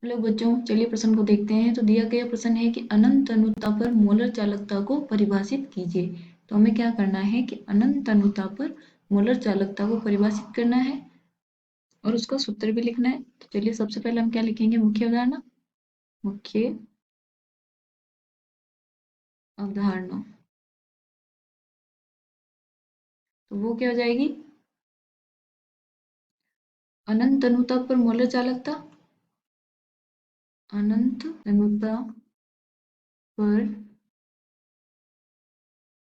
Hello बच्चों, चलिए प्रश्न को देखते हैं। तो दिया गया प्रश्न है कि अनंत अनुता पर मोलर चालकता को परिभाषित कीजिए। तो हमें क्या करना है कि अनंत अनुता पर मोलर चालकता को परिभाषित करना है और उसका सूत्र भी लिखना है। तो चलिए सबसे पहले हम क्या लिखेंगे, मुख्य अवधारणा। मुख्य अवधारणा, तो वो क्या हो जाएगी, अनंत अनुता पर मोलर चालकता। अनंत अनुता पर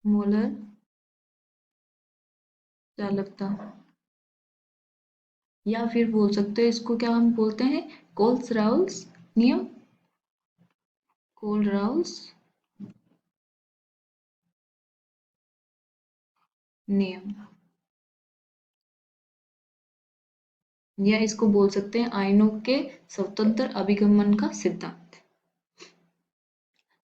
मोलर चालकता, या फिर बोल सकते हैं इसको, क्या हम बोलते हैं, कोल्स राउल्स नियम। कोल राउल्स नियम, या इसको बोल सकते हैं आयनों के स्वतंत्र अभिगमन का सिद्धांत।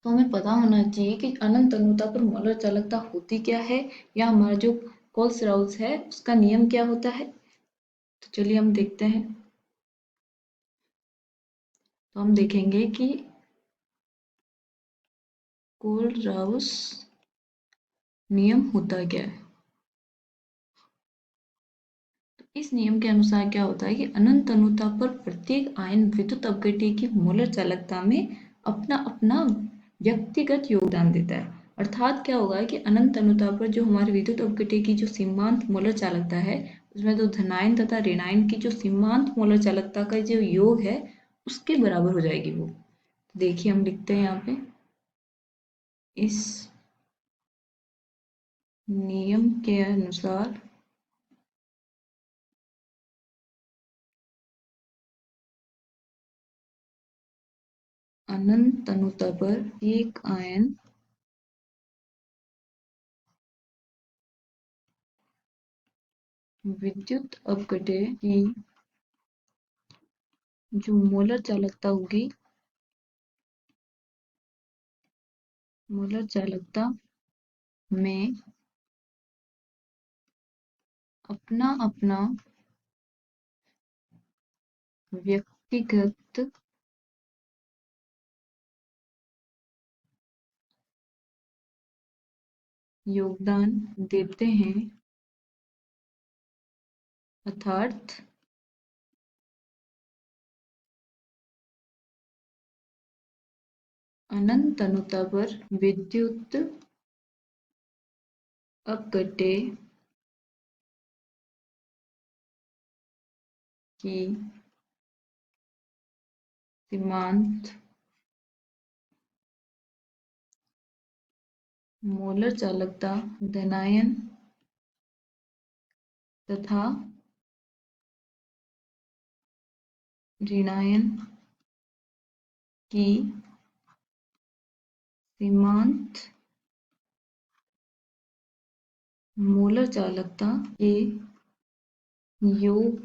तो हमें पता होना चाहिए कि अनंत अनुता पर मोलर चालकता होती क्या है, या हमारा जो कोल्स राउल्स है उसका नियम क्या होता है। तो चलिए हम देखते हैं। तो हम देखेंगे कि कोल राउल्स नियम होता क्या है। तो इस नियम के अनुसार क्या होता है कि अनंत अनुता पर प्रत्येक आयन विद्युत अपघट्य की मोलर चालकता में अपना अपना व्यक्तिगत योगदान देता है। अर्थात क्या होगा कि अनंत अनुता पर जो हमारे विद्युत अपघट्य की जो सीमांत मोलर चालकता है, उसमें तो धनायन तथा ऋणायन की जो सीमांत मोलर चालकता का जो योग है उसके बराबर हो जाएगी वो। देखिए हम लिखते हैं यहाँ पे, इस नियम के अनुसार अनंत अनुता पर एक आयन विद्युत अपघट्य की जो मोलर चालकता होगी, मोलर चालकता में अपना अपना व्यक्तिगत योगदान देते हैं। अर्थात अनंत अनुता पर विद्युत अपघट्य की सीमांत मोलर चालकता धनायन तथा ऋणायन की सीमांत मोलर चालकता के योग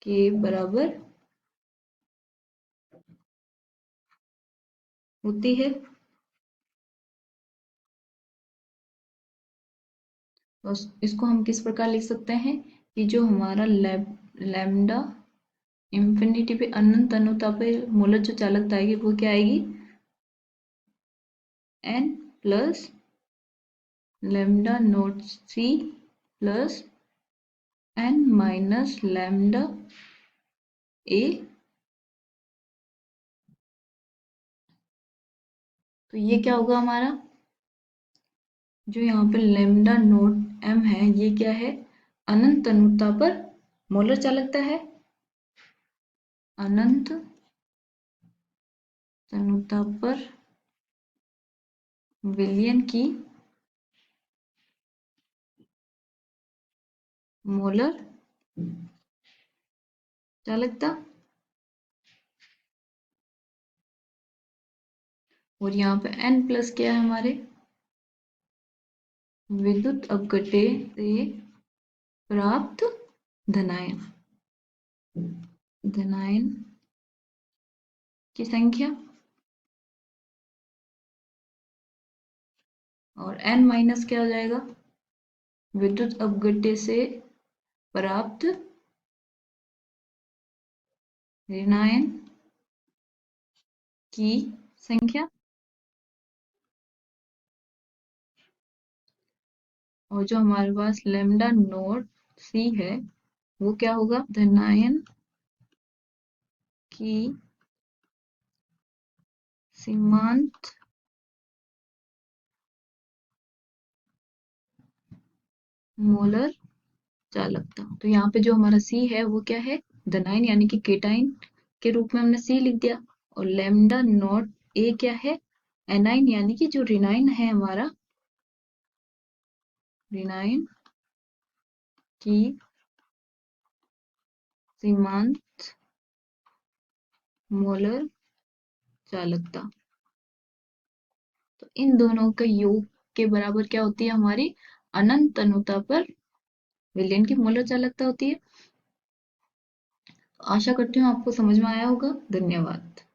के बराबर होती है। तो इसको हम किस प्रकार लिख सकते हैं कि जो हमारा लैम्डा इंफिनिटी पे अनंत अनुता पे मोलर जो चालकता आएगी वो क्या आएगी, n plus lambda not C plus n minus lambda A. तो ये क्या होगा हमारा, जो यहाँ पे लैम्डा नोट m है ये क्या है, अनंत अनुता पर मोलर चालकता है। अनंत अनुता पर विलयन की मोलर चालकता, और यहाँ पे n प्लस क्या है हमारे, विद्युत अपघट्य से प्राप्त धनायन, धनायन की संख्या, और n माइनस क्या हो जाएगा, विद्युत अपघट्य से प्राप्त ऋणायन की संख्या और जो हमारे पास लेमडा नॉट सी है वो क्या होगा, धनायन की सीमांत मोलर चालकता। तो यहाँ पे जो हमारा सी है वो क्या है, धनायन यानी कि केटाइन के रूप में हमने सी लिख दिया। और लेमडा नॉट ए क्या है, एनाइन यानी कि जो ऋणायन है हमारा, ऋणायन की सीमांत मोलर चालकता। तो इन दोनों का योग के बराबर क्या होती है हमारी अनंत अनुता पर विलयन की मोलर चालकता होती है। आशा करती हूँ आपको समझ में आया होगा। धन्यवाद।